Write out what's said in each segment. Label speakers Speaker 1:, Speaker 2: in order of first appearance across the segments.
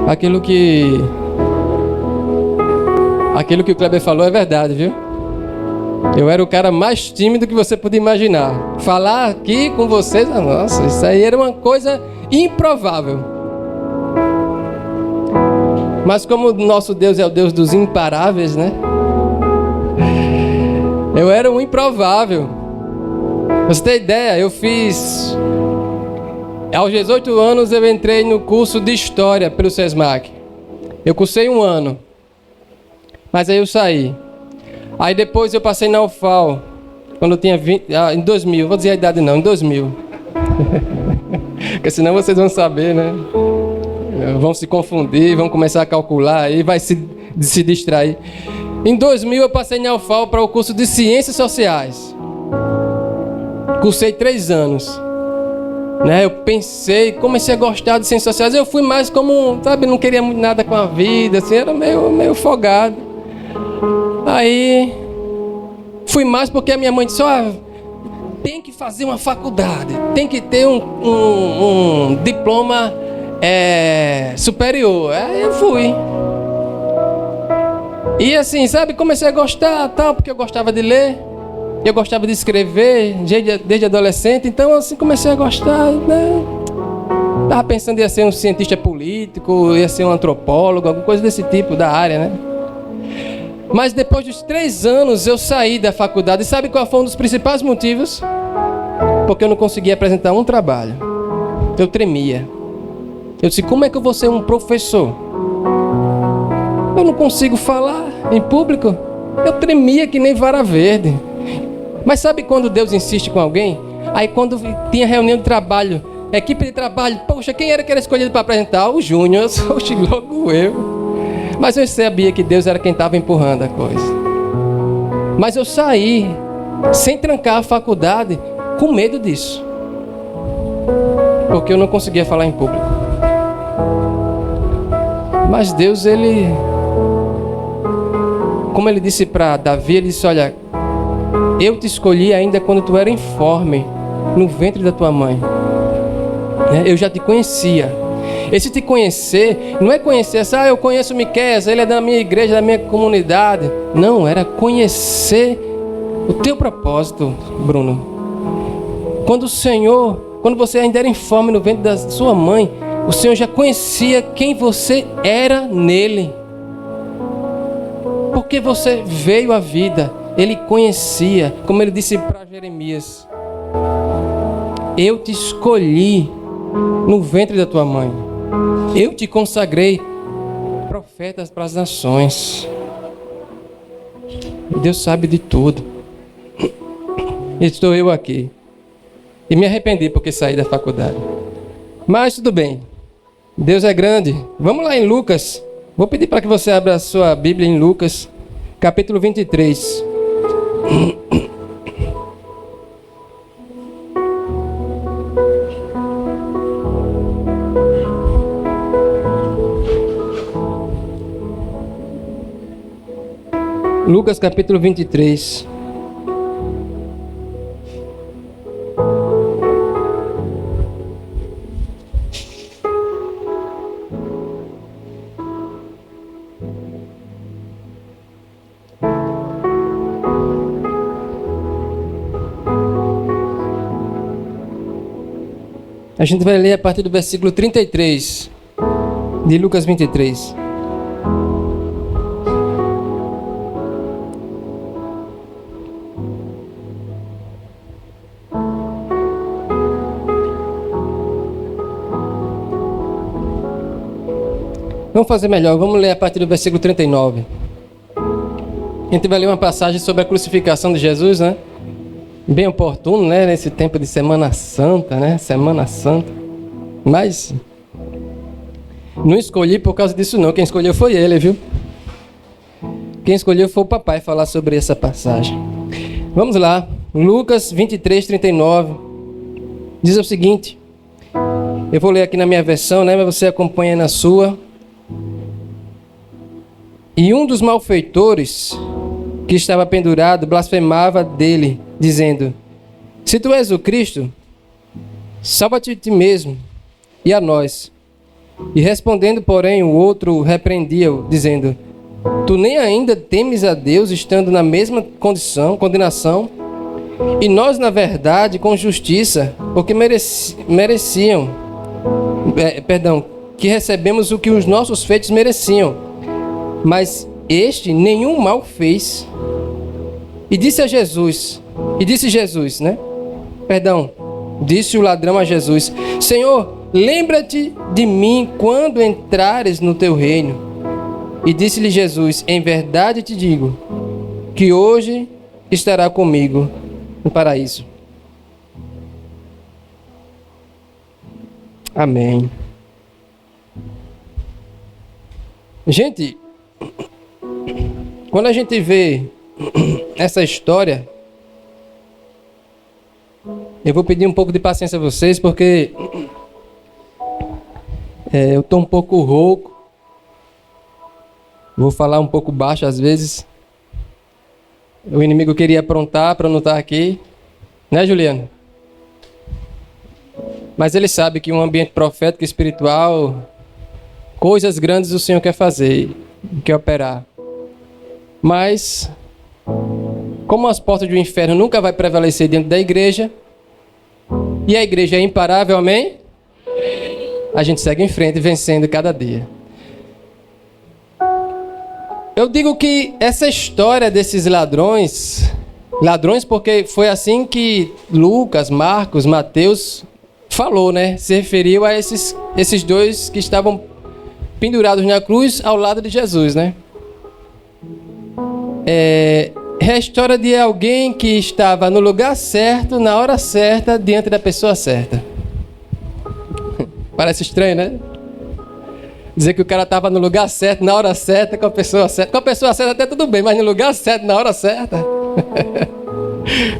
Speaker 1: Aquilo que o Kleber falou é verdade, viu? Eu era o cara mais tímido que você podia imaginar. Falar aqui com vocês, nossa, isso aí era uma coisa improvável. Mas como o nosso Deus é o Deus dos imparáveis, né? Eu era um improvável. Pra você ter ideia, eu fiz... Aos 18 anos eu entrei no curso de História pelo SESMAC. Eu cursei 1 ano. Mas aí eu saí. Aí depois eu passei na UFAL. Quando eu tinha 20... em 2000. Vou dizer a idade não, em 2000. Porque senão vocês vão saber, né? Vão se confundir, vão começar a calcular aí, vai se distrair. Em 2000 eu passei na UFAL para o curso de Ciências Sociais. Cursei 3 anos. Né? Eu pensei, comecei a gostar de Ciências Sociais. Eu fui mais como, sabe, não queria muito nada com a vida, assim, era meio folgado. Aí fui mais porque a minha mãe disse, tem que fazer uma faculdade, tem que ter um diploma superior. Aí eu fui. E assim, sabe, comecei a gostar, tal, porque eu gostava de ler, eu gostava de escrever desde adolescente, então assim comecei a gostar, né? Tava pensando em ia ser um cientista político, ia ser um antropólogo, alguma coisa desse tipo, da área, né? Mas depois dos 3 anos eu saí da faculdade, e sabe qual foi um dos principais motivos? Porque eu não conseguia apresentar um trabalho. Eu tremia. Eu disse, como é que eu vou ser um professor? Eu não consigo falar em público. Eu tremia que nem vara verde. Mas sabe quando Deus insiste com alguém? Aí quando tinha reunião de trabalho, equipe de trabalho, poxa, quem era que era escolhido para apresentar? O Júnior. Oxe, logo eu. Mas eu sabia que Deus era quem estava empurrando a coisa. Mas eu saí, sem trancar a faculdade, com medo disso. Porque eu não conseguia falar em público. Mas Deus, como ele disse para Davi, ele disse, olha, eu te escolhi ainda quando tu era informe, no ventre da tua mãe. Eu já te conhecia. Esse te conhecer, não é conhecer assim, eu conheço o Miqueias, ele é da minha igreja, da minha comunidade. Não, era conhecer o teu propósito, Bruno. Quando você ainda era informe no ventre da sua mãe, o Senhor já conhecia quem você era nele. Porque você veio à vida, ele conhecia, como ele disse para Jeremias, eu te escolhi no ventre da tua mãe. Eu te consagrei profetas para as nações. Deus sabe de tudo. Estou eu aqui. E me arrependi porque saí da faculdade. Mas tudo bem. Deus é grande. Vamos lá em Lucas. Vou pedir para que você abra a sua Bíblia em Lucas, capítulo 23. Lucas capítulo 23. A gente vai ler a partir do versículo 33 de Lucas 23. Vamos fazer melhor, vamos ler a partir do versículo 39. A gente vai ler uma passagem sobre a crucificação de Jesus, né? Bem oportuno, né? Nesse tempo de Semana Santa, né? Semana Santa. Mas não escolhi por causa disso não, quem escolheu foi ele, viu? Quem escolheu foi o papai falar sobre essa passagem. Vamos lá, Lucas 23, 39. Diz o seguinte, eu vou ler aqui na minha versão, né? Mas você acompanha na sua. E um dos malfeitores que estava pendurado blasfemava dele, dizendo, se tu és o Cristo, salva-te de ti mesmo e a nós. E respondendo, porém, o outro repreendia-o, dizendo: tu nem ainda temes a Deus, estando na mesma condenação? E nós, na verdade, com justiça, porque que recebemos o que os nossos feitos mereciam. Mas este nenhum mal fez. Disse o ladrão a Jesus: Senhor, lembra-te de mim quando entrares no teu reino. E disse-lhe Jesus: em verdade te digo, que hoje estará comigo no paraíso. Amém. Gente, quando a gente vê essa história, eu vou pedir um pouco de paciência a vocês, porque eu estou um pouco rouco. Vou falar um pouco baixo às vezes. O inimigo queria aprontar para não estar aqui. Né, Juliano? Mas ele sabe que um ambiente profético e espiritual, coisas grandes o Senhor quer fazer, quer operar. Mas, como as portas do inferno nunca vai prevalecer dentro da igreja, e a igreja é imparável, amém? A gente segue em frente, vencendo cada dia. Eu digo que essa história desses ladrões porque foi assim que Lucas, Marcos, Mateus falou, né? Se referiu a esses dois que estavam pendurados na cruz ao lado de Jesus, né? É a história de alguém que estava no lugar certo, na hora certa, diante da pessoa certa. Parece estranho, né? Dizer que o cara estava no lugar certo, na hora certa, com a pessoa certa. Com a pessoa certa até tudo bem, mas no lugar certo, na hora certa.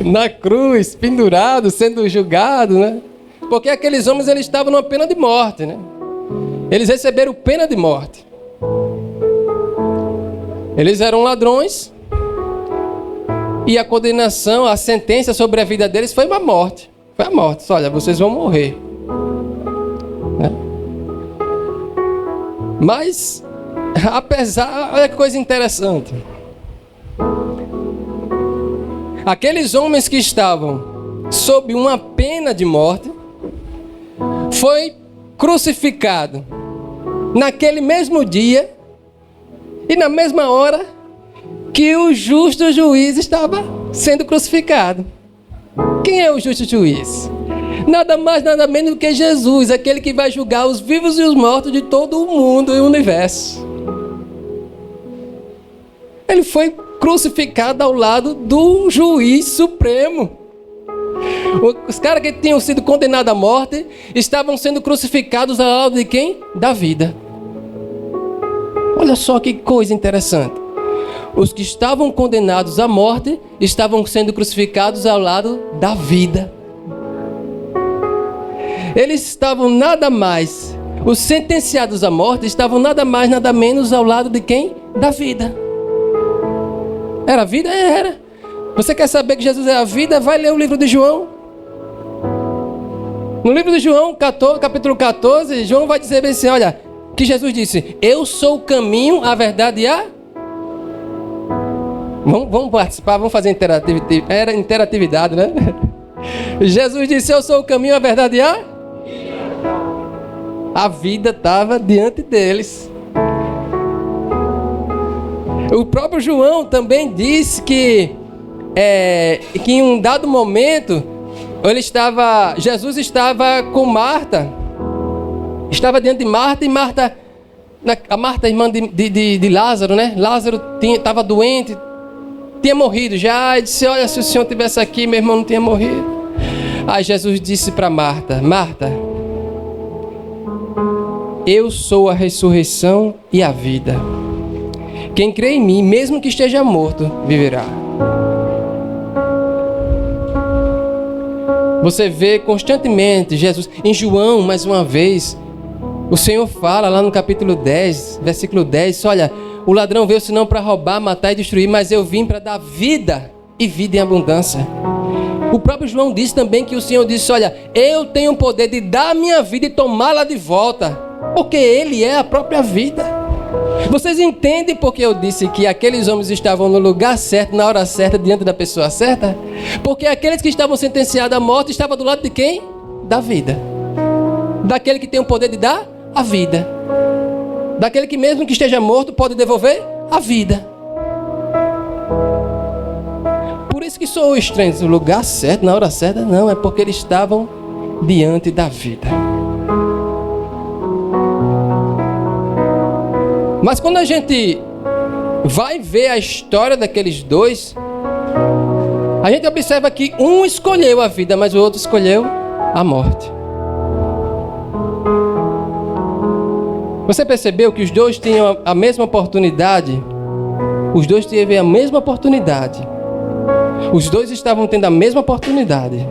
Speaker 1: Na cruz, pendurado, sendo julgado, né? Porque aqueles homens, eles estavam numa pena de morte, né? Eles receberam pena de morte. Eles eram ladrões. E a condenação, a sentença sobre a vida deles foi uma morte. Foi a morte. Olha, vocês vão morrer. Né? Mas, apesar, olha que coisa interessante. Aqueles homens que estavam sob uma pena de morte, foi crucificado naquele mesmo dia e na mesma hora que o justo juiz estava sendo crucificado. Quem é o justo juiz? Nada mais, nada menos do que Jesus, aquele que vai julgar os vivos e os mortos de todo o mundo e o universo. Ele foi crucificado ao lado do juiz supremo. Os caras que tinham sido condenados à morte estavam sendo crucificados ao lado de quem? Da vida. Olha só que coisa interessante. Os que estavam condenados à morte estavam sendo crucificados ao lado da vida. Eles estavam nada mais, os sentenciados à morte estavam nada mais, nada menos ao lado de quem? Da vida. Era a vida? Era. Você quer saber que Jesus é a vida? Vai ler o livro de João. No livro de João, capítulo 14, João vai dizer assim, olha, que Jesus disse: eu sou o caminho, a verdade e a... Vamos participar, vamos fazer interatividade. Era interatividade, né? Jesus disse: eu sou o caminho, a verdade e a... A vida estava diante deles. O próprio João também disse que em um dado momento Jesus estava com Marta, estava diante de Marta, e a Marta, irmã de Lázaro, né? Lázaro estava doente, tinha morrido já, e disse: olha, se o Senhor estivesse aqui, meu irmão não tinha morrido. Aí Jesus disse para Marta: Marta, eu sou a ressurreição e a vida. Quem crê em mim, mesmo que esteja morto, viverá. Você vê constantemente Jesus. Em João, mais uma vez, o Senhor fala lá no capítulo 10, versículo 10, olha, o ladrão veio senão para roubar, matar e destruir, mas eu vim para dar vida e vida em abundância. O próprio João disse também que o Senhor disse: olha, eu tenho o poder de dar a minha vida e tomá-la de volta. Porque Ele é a própria vida. Vocês entendem porque eu disse que aqueles homens estavam no lugar certo, na hora certa, diante da pessoa certa? Porque aqueles que estavam sentenciados à morte estavam do lado de quem? Da vida. Daquele que tem o poder de dar a vida. Daquele que mesmo que esteja morto pode devolver a vida. Por isso que sou estranho. No lugar certo, na hora certa, não. É porque eles estavam diante da vida. Mas quando a gente vai ver a história daqueles dois, a gente observa que um escolheu a vida, mas o outro escolheu a morte. Você percebeu que os dois tinham a mesma oportunidade? Os dois tiveram a mesma oportunidade. Os dois estavam tendo a mesma oportunidade.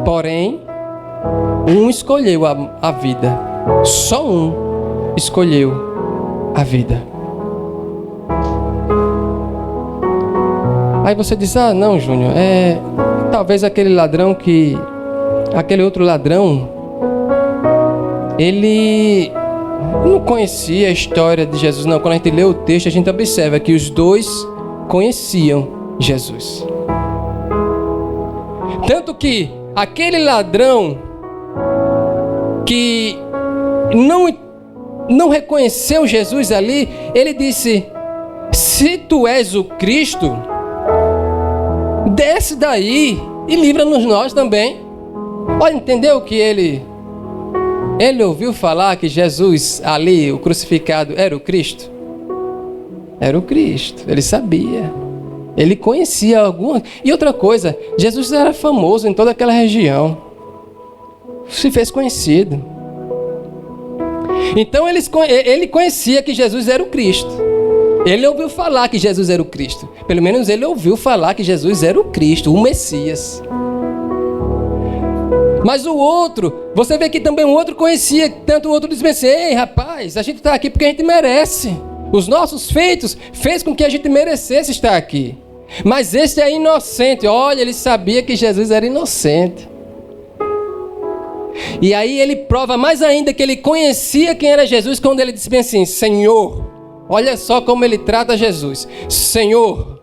Speaker 1: Porém, um escolheu a vida. Só um escolheu a vida. Aí você diz, não, Júnior, talvez aquele outro ladrão, ele não conhecia a história de Jesus. Não, quando a gente lê o texto, a gente observa que os dois conheciam Jesus. Tanto que aquele ladrão que não reconheceu Jesus ali, ele disse, se tu és o Cristo, desce daí e livra-nos nós também. Olha, entendeu que ele ouviu falar que Jesus ali, o crucificado, era o Cristo? Era o Cristo, ele sabia. Ele conhecia alguma... E outra coisa, Jesus era famoso em toda aquela região. Se fez conhecido. Então ele conhecia que Jesus era o Cristo. Ele ouviu falar que Jesus era o Cristo. Pelo menos ele ouviu falar que Jesus era o Cristo, o Messias. Mas o outro, você vê que também o outro conhecia, tanto o outro disse assim, ei rapaz, a gente está aqui porque a gente merece. Os nossos feitos fez com que a gente merecesse estar aqui. Mas esse é inocente. Olha, ele sabia que Jesus era inocente. E aí ele prova mais ainda que ele conhecia quem era Jesus quando ele disse bem assim, Senhor, olha só como ele trata Jesus. Senhor,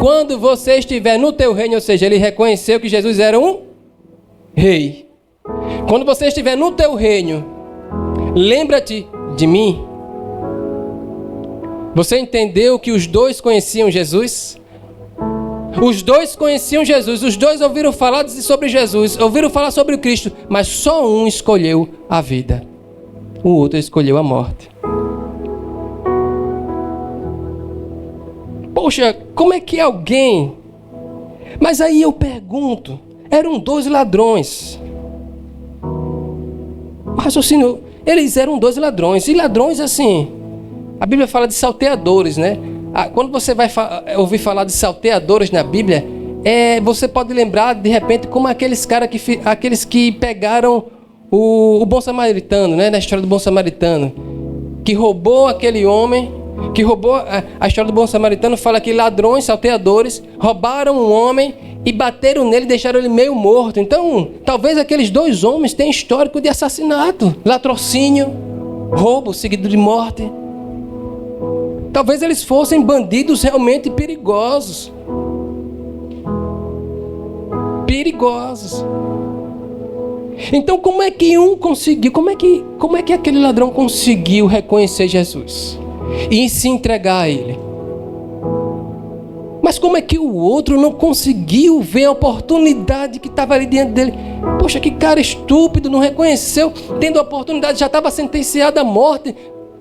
Speaker 1: quando você estiver no teu reino, ou seja, ele reconheceu que Jesus era um rei. Quando você estiver no teu reino, lembra-te de mim. Você entendeu que os dois conheciam Jesus? Os dois conheciam Jesus, os dois ouviram falar sobre Jesus, ouviram falar sobre o Cristo, mas só um escolheu a vida, o outro escolheu a morte. Poxa, como é que alguém... Mas aí eu pergunto, eram dois ladrões. O raciocínio, eles eram dois ladrões, e ladrões assim, a Bíblia fala de salteadores, né? Quando você vai ouvir falar de salteadores na Bíblia, você pode lembrar de repente como aqueles que pegaram o bom samaritano, né? Na história do bom samaritano, que roubou aquele homem, que roubou a história do bom samaritano fala que ladrões, salteadores, roubaram um homem e bateram nele e deixaram ele meio morto. Então, talvez aqueles dois homens tenham histórico de assassinato, latrocínio, roubo seguido de morte. Talvez eles fossem bandidos realmente perigosos. Perigosos. Então como é que um conseguiu, como é que aquele ladrão conseguiu reconhecer Jesus e se entregar a ele? Mas como é que o outro não conseguiu ver a oportunidade que estava ali diante dele? Poxa, que cara estúpido, não reconheceu, tendo a oportunidade, já estava sentenciado à morte.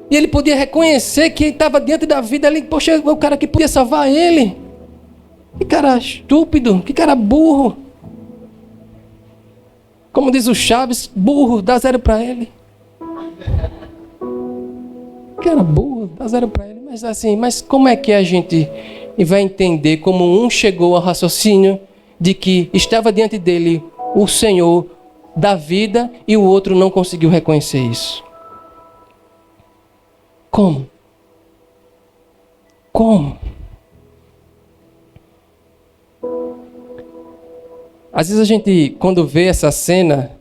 Speaker 1: E ele podia reconhecer que estava diante da vida ali. Poxa, o cara que podia salvar ele. Que cara estúpido, que cara burro. Como diz o Chaves, burro, dá 0 para ele. Que cara burro, dá 0 para ele. Mas assim, como é que a gente vai entender como um chegou ao raciocínio de que estava diante dele o Senhor da vida e o outro não conseguiu reconhecer isso? Como? Como? Às vezes a gente, quando vê essa cena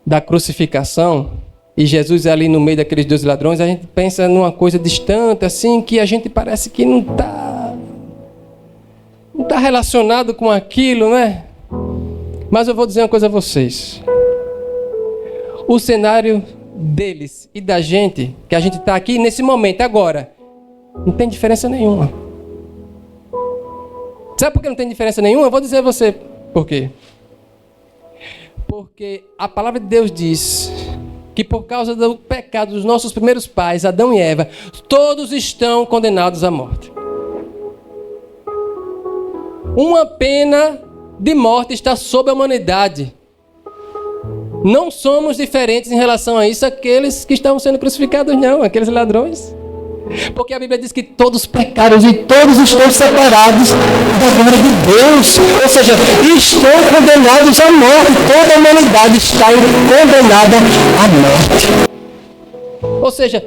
Speaker 1: da crucificação, e Jesus ali no meio daqueles 2 ladrões, a gente pensa numa coisa distante, assim, que a gente parece que não está relacionado com aquilo, né? Mas eu vou dizer uma coisa a vocês. O cenário deles e da gente, que a gente está aqui nesse momento, agora, não tem diferença nenhuma. Sabe por que não tem diferença nenhuma? Eu vou dizer a você por quê. Porque a palavra de Deus diz que por causa do pecado dos nossos primeiros pais, Adão e Eva, todos estão condenados à morte. Uma pena de morte está sobre a humanidade. Não somos diferentes em relação a isso aqueles que estavam sendo crucificados, não, aqueles ladrões. Porque a Bíblia diz que todos pecaram e todos estão separados da glória de Deus. Ou seja, estão condenados à morte. Toda a humanidade está condenada à morte. Ou seja,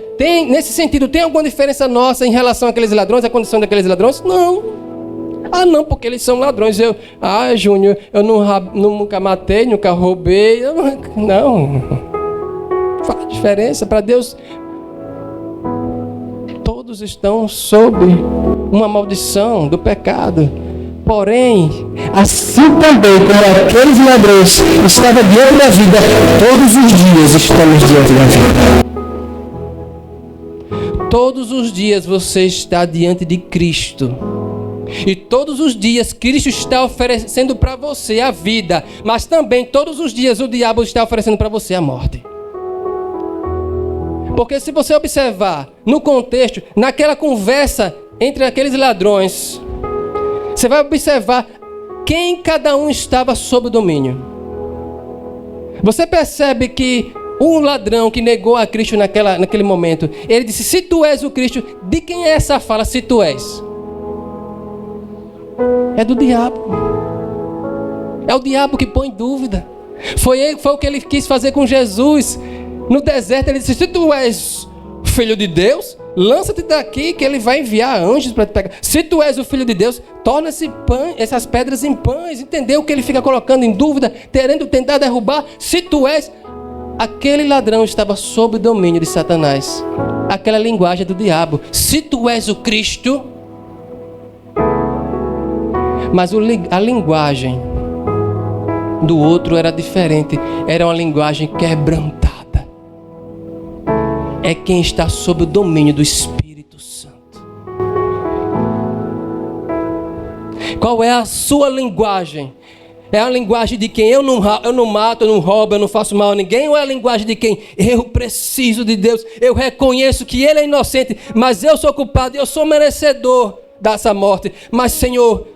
Speaker 1: nesse sentido, tem alguma diferença nossa em relação àqueles ladrões, a condição daqueles ladrões? Não. Ah, não, porque eles são ladrões. Júnior, eu nunca matei, nunca roubei. Não. Faz diferença para Deus. Todos estão sob uma maldição do pecado. Porém, assim também como aqueles ladrões estavam diante da vida, todos os dias estamos diante da vida. Todos os dias você está diante de Cristo. E todos os dias Cristo está oferecendo para você a vida. Mas também todos os dias o diabo está oferecendo para você a morte. Porque se você observar no contexto, naquela conversa entre aqueles ladrões, você vai observar quem cada um estava sob o domínio. Você percebe que um ladrão que negou a Cristo naquele momento, ele disse: se tu és o Cristo, de quem é essa fala, se tu és? É do diabo. É o diabo que põe dúvida. Foi o que ele quis fazer com Jesus. No deserto ele disse: se tu és filho de Deus, lança-te daqui que ele vai enviar anjos para te pegar. Se tu és o filho de Deus, torna essas pedras em pães. Entendeu o que ele fica colocando em dúvida, querendo tentar derrubar? Se tu és... Aquele ladrão estava sob o domínio de Satanás. Aquela linguagem do diabo. Se tu és o Cristo... Mas a linguagem do outro era diferente. Era uma linguagem quebrantada. É quem está sob o domínio do Espírito Santo. Qual é a sua linguagem? É a linguagem de quem eu não mato, eu não roubo, eu não faço mal a ninguém? Ou é a linguagem de quem eu preciso de Deus? Eu reconheço que Ele é inocente, mas eu sou culpado, eu sou merecedor dessa morte. Mas, Senhor,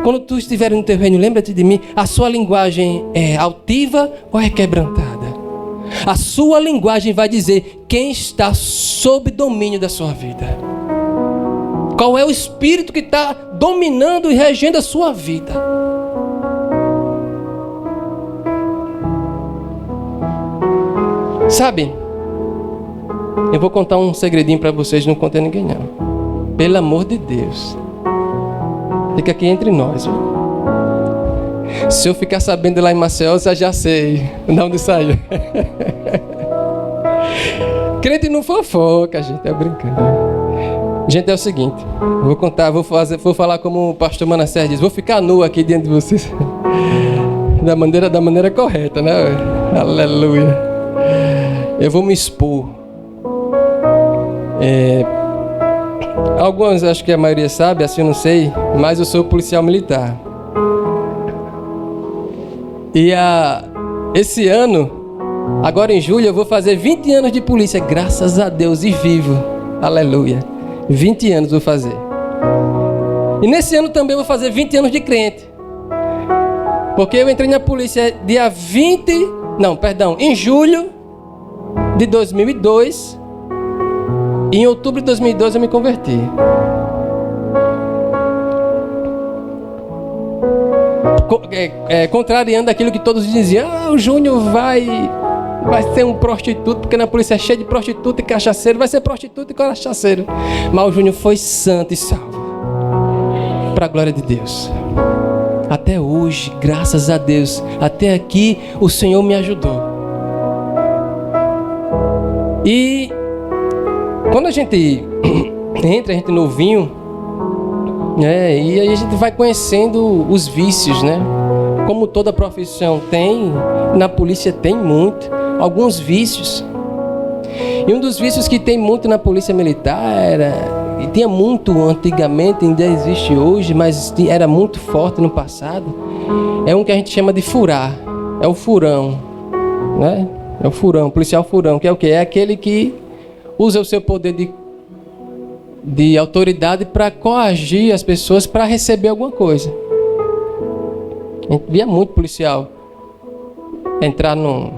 Speaker 1: quando tu estiver no teu reino, lembra-te de mim. A sua linguagem é altiva ou é quebrantada? A sua linguagem vai dizer quem está sob domínio da sua vida. Qual é o espírito que está dominando e regendo a sua vida? Sabe, eu vou contar um segredinho para vocês, não contem a ninguém não. Pelo amor de Deus. Fica aqui entre nós. Viu? Se eu ficar sabendo lá em Maceió, eu já sei de onde saiu. Crente não fofoca, gente, é brincando. Gente, é o seguinte, vou contar, vou falar como o pastor Manassés diz, vou ficar nu aqui diante de vocês. Da maneira correta, né? Aleluia. Eu vou me expor. Alguns, acho que a maioria sabe, assim eu não sei, mas eu sou policial militar. E esse ano, agora em julho, eu vou fazer 20 anos de polícia, graças a Deus, e vivo. Aleluia. 20 anos vou fazer. E nesse ano também vou fazer 20 anos de crente. Porque eu entrei na polícia em julho de 2002. E em outubro de 2012 eu me converti. Contrariando aquilo que todos diziam: o Júnior vai ser um prostituto, porque na polícia é cheio de prostituta e cachaceiro, vai ser prostituta e cachaceiro. Mas o Júnior foi santo e salvo, para a glória de Deus. Até hoje, graças a Deus, até aqui o Senhor me ajudou. E quando a gente entra, a gente novinho, né? E aí a gente vai conhecendo os vícios, né? Como toda profissão tem, na polícia tem muito, alguns vícios. E um dos vícios que tem muito na polícia militar e tinha muito antigamente, ainda existe hoje, mas era muito forte no passado, é um que a gente chama de furar, é o furão, né? É o furão, policial furão, que é o quê? É aquele que usa o seu poder de autoridade para coagir as pessoas para receber alguma coisa. A gente via muito policial entrar num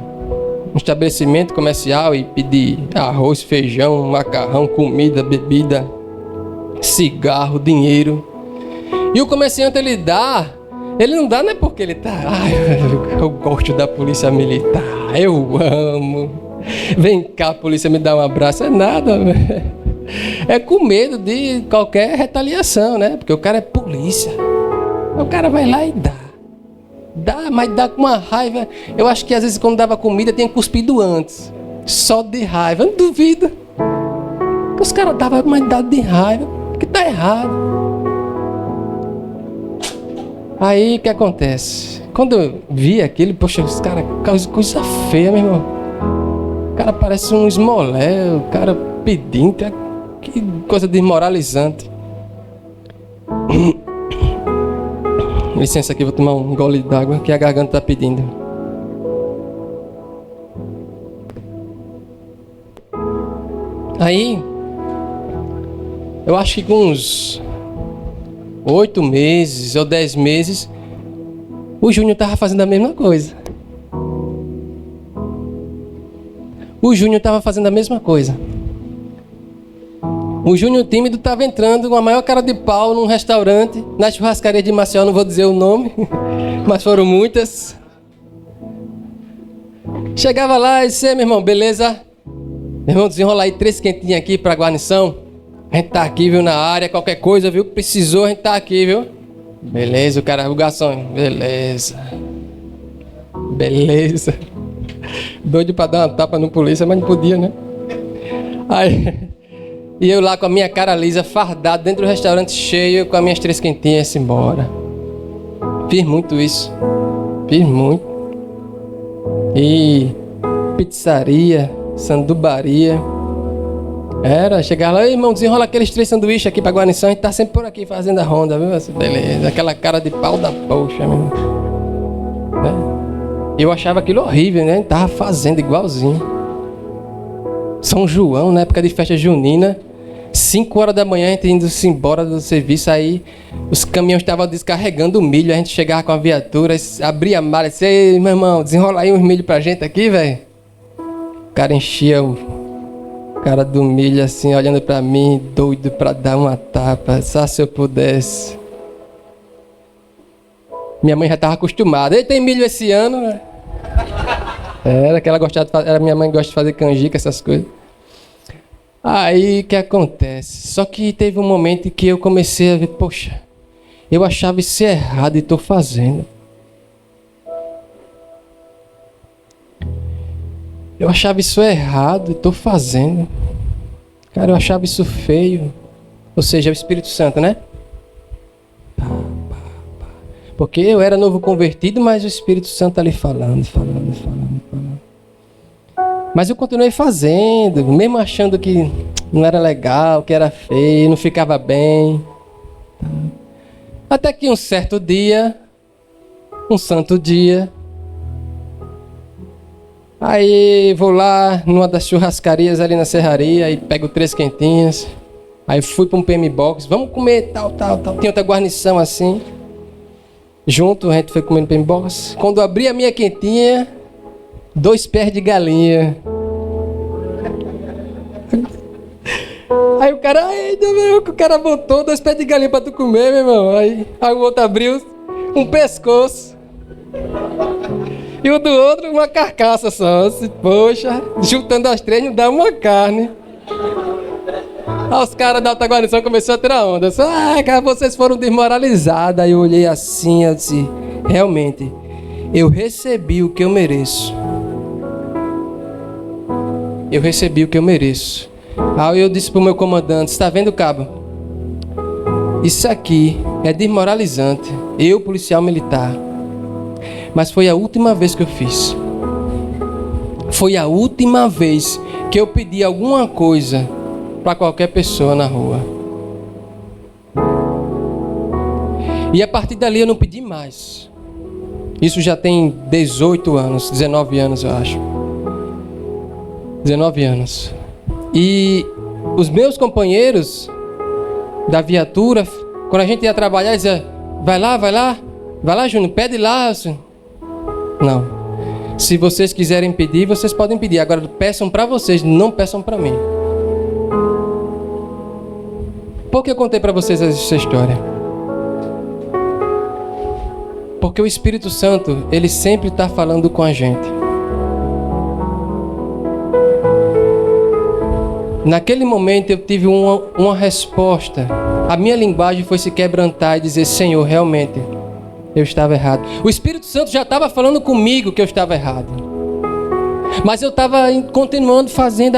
Speaker 1: estabelecimento comercial e pedir arroz, feijão, macarrão, comida, bebida, cigarro, dinheiro. E o comerciante ele não dá não é porque ele tá, eu gosto da polícia militar, eu amo. Vem cá, polícia, me dá um abraço. É nada, velho. É com medo de qualquer retaliação, né? Porque o cara é polícia. O cara vai lá e dá. Mas dá com uma raiva. Eu acho que às vezes quando dava comida tinha cuspido antes. Só de raiva. Eu não duvido. Que os caras davam mais dado de raiva. Porque tá errado. Aí o que acontece? Quando eu vi aquilo, poxa, os caras, coisa feia, meu irmão. O cara parece um esmolé, o cara pedinte. Que coisa desmoralizante. Licença aqui, vou tomar um gole d'água que a garganta está pedindo. Aí, eu acho que com uns 8 meses ou 10 meses, o Júnior estava fazendo a mesma coisa. O Júnior estava fazendo a mesma coisa. O Júnior tímido estava entrando com a maior cara de pau num restaurante, na churrascaria de Maceió, não vou dizer o nome, mas foram muitas. Chegava lá e disse, meu irmão, beleza? Meu irmão, desenrola aí 3 quentinhas aqui pra guarnição. A gente tá aqui, viu, na área, qualquer coisa, viu, precisou, a gente tá aqui, viu? Beleza, o cara, o garçom, beleza. Beleza. Doido pra dar uma tapa no polícia, mas não podia, né? Aí... E eu lá com a minha cara lisa, fardado, dentro do restaurante cheio, com as minhas 3 quentinhas, embora. Fiz muito isso. Fiz muito. E pizzaria, sandubaria. Chegava lá, irmão, desenrola aqueles 3 sanduíches aqui pra guarnição, a gente tá sempre por aqui fazendo a ronda, viu? Beleza, aquela cara de pau da poxa, meu irmão. Eu achava aquilo horrível, né? A gente tava fazendo igualzinho. São João, na época de festa junina, 5 horas da manhã, a gente indo-se embora do serviço, aí os caminhões estavam descarregando milho, a gente chegava com a viatura, abria a mala e disse, ei, meu irmão, desenrola aí uns milho pra gente aqui, velho. O cara enchia o cara do milho assim, olhando pra mim, doido pra dar uma tapa, só se eu pudesse. Minha mãe já estava acostumada, ei, tem milho esse ano, né? Era que ela gostava de fazer, minha mãe gosta de fazer canjica, essas coisas. Aí o que acontece? Só que teve um momento em que eu comecei a ver, poxa, eu achava isso errado e estou fazendo. Eu achava isso errado e estou fazendo. Cara, eu achava isso feio. Ou seja, é o Espírito Santo, né? Porque eu era novo convertido, mas o Espírito Santo ali falando. Mas eu continuei fazendo, mesmo achando que não era legal, que era feio, não ficava bem. Até que um certo dia, um santo dia, aí vou lá numa das churrascarias ali na serraria e pego 3 quentinhas. Aí fui para um PM Box, vamos comer tal. Tinha outra guarnição assim. Junto, a gente foi comendo PM Box. Quando eu abri a minha quentinha, 2 pés de galinha. Aí o cara botou 2 pés de galinha pra tu comer, meu irmão. Aí o outro abriu um pescoço. E o do outro uma carcaça só. Poxa, juntando as 3 não dá uma carne. Aí os caras da alta guarnição começaram a tirar onda. Cara, vocês foram desmoralizados. Aí eu olhei assim, eu disse, realmente, eu recebi o que eu mereço. eu recebi o que eu mereço. Aí eu disse para o meu comandante: está vendo, cabo? Isso aqui é desmoralizante. Eu, policial militar. Mas foi a última vez que eu fiz. Foi a última vez que eu pedi alguma coisa para qualquer pessoa na rua. E a partir dali eu não pedi mais. Isso já tem 18 anos, 19 anos eu acho. 19 anos. E os meus companheiros da viatura, quando a gente ia trabalhar, dizia: vai lá, Júnior, pede lá. Não. Se vocês quiserem pedir, vocês podem pedir. Agora peçam para vocês, não peçam para mim. Por que eu contei para vocês essa história? Porque o Espírito Santo, ele sempre está falando com a gente. Naquele momento eu tive uma resposta. A minha linguagem foi se quebrantar e dizer: Senhor, realmente, eu estava errado. O Espírito Santo já estava falando comigo que eu estava errado. Mas eu estava continuando fazendo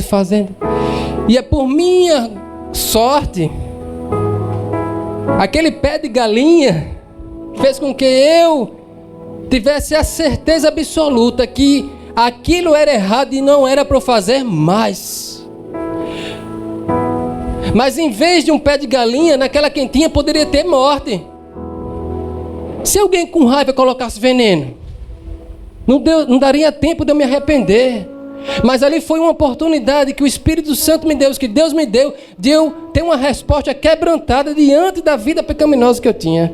Speaker 1: fazendo. E é por minha sorte, aquele pé de galinha fez com que eu tivesse a certeza absoluta que aquilo era errado e não era para eu fazer mais. Mas em vez de um pé de galinha, naquela quentinha poderia ter morte. Se alguém com raiva colocasse veneno, não daria tempo de eu me arrepender. Mas ali foi uma oportunidade que o Espírito Santo me deu, que Deus me deu, de eu ter uma resposta quebrantada diante da vida pecaminosa que eu tinha.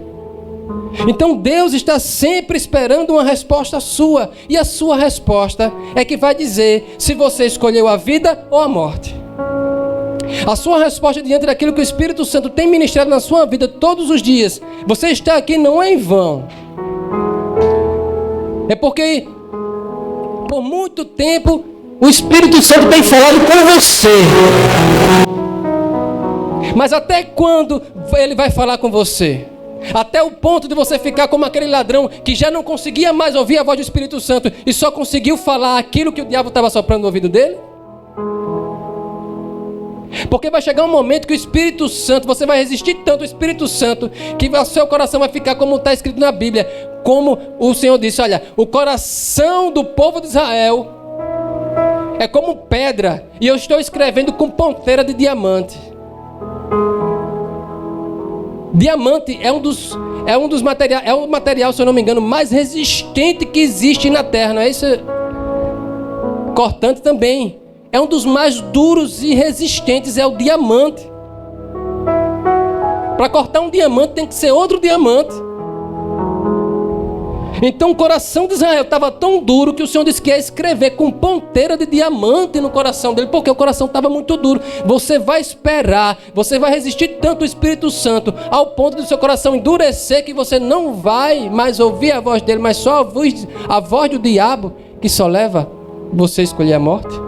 Speaker 1: Então Deus está sempre esperando uma resposta sua. E a sua resposta é que vai dizer se você escolheu a vida ou a morte. A sua resposta diante daquilo que o Espírito Santo tem ministrado na sua vida todos os dias. Você está aqui não é em vão. É porque por muito tempo o Espírito Santo tem falado com você. Mas até quando ele vai falar com você? Até o ponto de você ficar como aquele ladrão que já não conseguia mais ouvir a voz do Espírito Santo e só conseguiu falar aquilo que o diabo estava soprando no ouvido dele? Porque vai chegar um momento que o Espírito Santo, você vai resistir tanto ao Espírito Santo, que o seu coração vai ficar como está escrito na Bíblia. Como o Senhor disse: olha, o coração do povo de Israel é como pedra, e eu estou escrevendo com ponteira de diamante. Diamante é um dos materiais, é o material, se eu não me engano, mais resistente que existe na Terra, não é isso? Cortante também. É um dos mais duros e resistentes, é o diamante. Para cortar um diamante tem que ser outro diamante. Então o coração de Israel estava tão duro que o Senhor disse que ia escrever com ponteira de diamante no coração dele, porque o coração estava muito duro. Você vai esperar, você vai resistir tanto o Espírito Santo ao ponto do seu coração endurecer que você não vai mais ouvir a voz dele, mas só a voz do diabo, que só leva você a escolher a morte.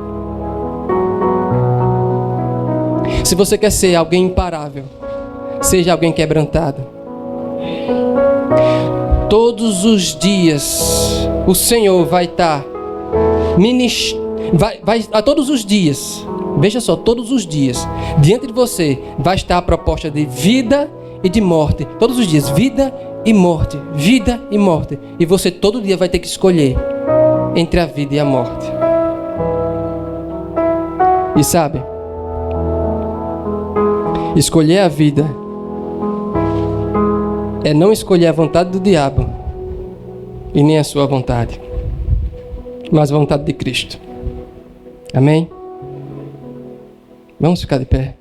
Speaker 1: Se você quer ser alguém imparável, seja alguém quebrantado. Todos os dias o Senhor vai estar todos os dias, veja só, todos os dias diante de você vai estar a proposta de vida e de morte. Todos os dias, vida e morte, vida e morte. E você todo dia vai ter que escolher entre a vida e a morte. E sabe, escolher a vida é não escolher a vontade do diabo e nem a sua vontade, mas a vontade de Cristo. Amém? Vamos ficar de pé.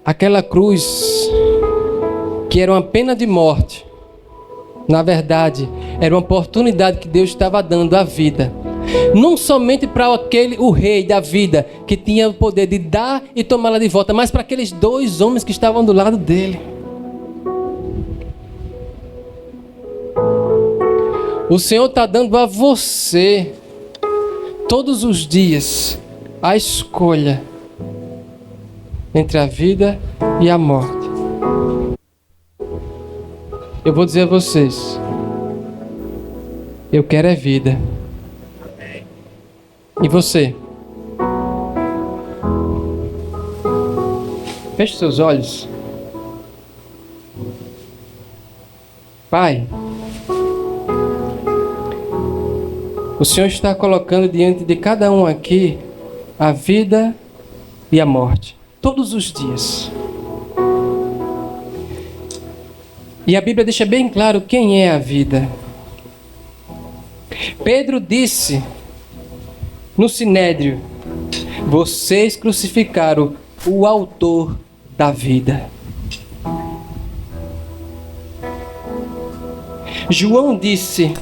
Speaker 1: Aquela cruz que era uma pena de morte, na verdade, era uma oportunidade que Deus estava dando à vida. Não somente para o rei da vida, que tinha o poder de dar e tomá-la de volta, mas para aqueles dois homens que estavam do lado dele. O Senhor está dando a você, todos os dias, a escolha entre a vida e a morte. Eu vou dizer a vocês, eu quero é vida. E você? Feche seus olhos. Pai, o Senhor está colocando diante de cada um aqui a vida e a morte, todos os dias. E a Bíblia deixa bem claro quem é a vida. Pedro disse no Sinédrio: vocês crucificaram o autor da vida. João disse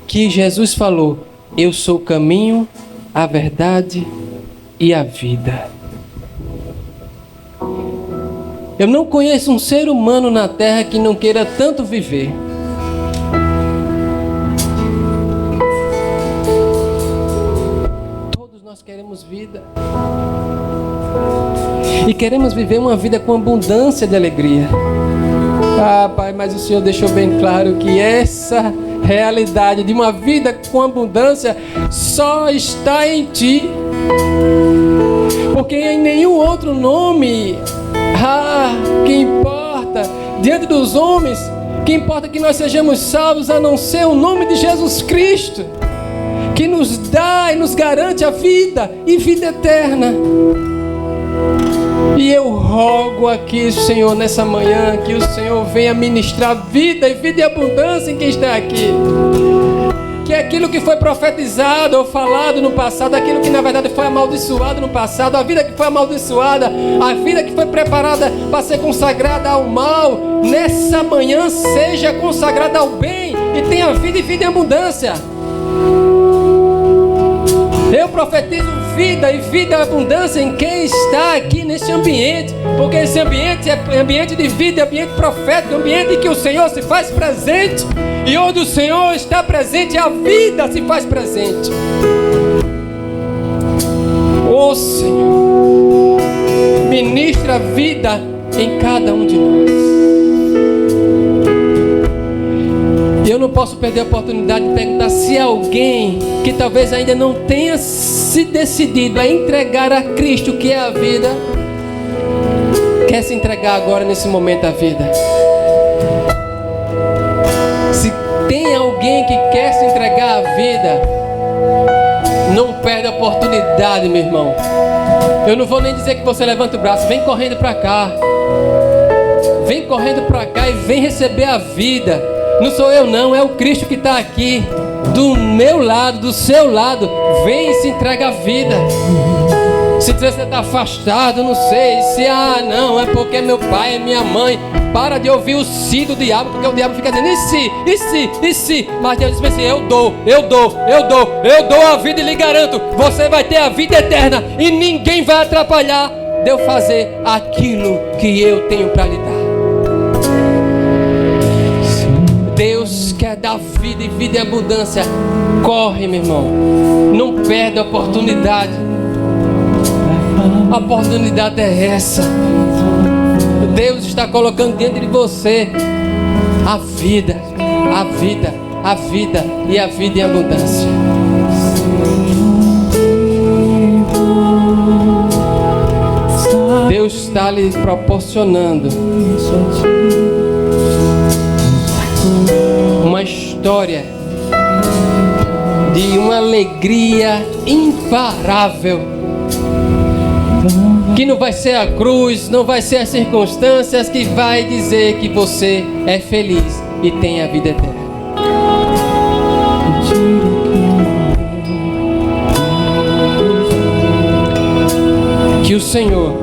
Speaker 1: que Jesus falou: eu sou o caminho, a verdade e a vida. Eu não conheço um ser humano na terra que não queira tanto viver. Todos nós queremos vida. E queremos viver uma vida com abundância de alegria. Ah, Pai, mas o Senhor deixou bem claro que essa realidade de uma vida com abundância só está em Ti. Porque em nenhum outro nome que importa diante dos homens, que importa que nós sejamos salvos a não ser o nome de Jesus Cristo, que nos dá e nos garante a vida e vida eterna. E eu rogo aqui, Senhor, nessa manhã, que o Senhor venha ministrar vida e vida e abundância em quem está aqui. Que aquilo que foi profetizado ou falado no passado, aquilo que na verdade foi amaldiçoado no passado, a vida que foi amaldiçoada, a vida que foi preparada para ser consagrada ao mal, nessa manhã seja consagrada ao bem e tenha vida e vida em abundância. Eu profetizo vida e vida e abundância em quem está aqui nesse ambiente, porque esse ambiente é ambiente de vida, é ambiente profético, ambiente em que o Senhor se faz presente, e onde o Senhor está presente, a vida se faz presente. Ó Senhor, ministra vida em cada um de nós. Eu não posso perder a oportunidade de perguntar se alguém que talvez ainda não tenha se decidido a entregar a Cristo, que é a vida, quer se entregar agora nesse momento à vida. Se tem alguém que quer se entregar à vida, não perde a oportunidade, meu irmão. Eu não vou nem dizer que você levanta o braço, vem correndo para cá. Vem correndo para cá e vem receber a vida. Não sou eu não, é o Cristo que está aqui do meu lado, do seu lado. Vem e se entrega a vida. Se você está afastado, não sei. Se não, é porque meu pai, é minha mãe. Para de ouvir o si do diabo, porque o diabo fica dizendo e se. Mas Deus diz assim: eu dou a vida e lhe garanto, você vai ter a vida eterna e ninguém vai atrapalhar de eu fazer aquilo que eu tenho para lhe dar. Deus quer dar vida e vida em abundância. Corre, meu irmão. Não perde a oportunidade. A oportunidade é essa. Deus está colocando diante de você a vida e a vida em abundância. Deus está lhe proporcionando uma história de uma alegria imparável, que não vai ser a cruz, não vai ser as circunstâncias que vai dizer que você é feliz e tem a vida eterna. Que o Senhor,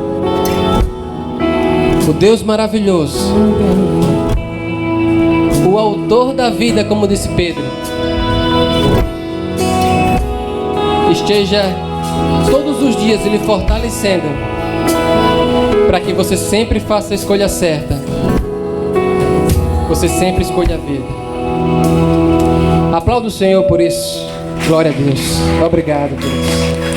Speaker 1: o Deus maravilhoso, o autor da vida, como disse Pedro, esteja todos os dias lhe fortalecendo, para que você sempre faça a escolha certa, você sempre escolha a vida. Aplauda o Senhor por isso. Glória a Deus. Obrigado, Deus.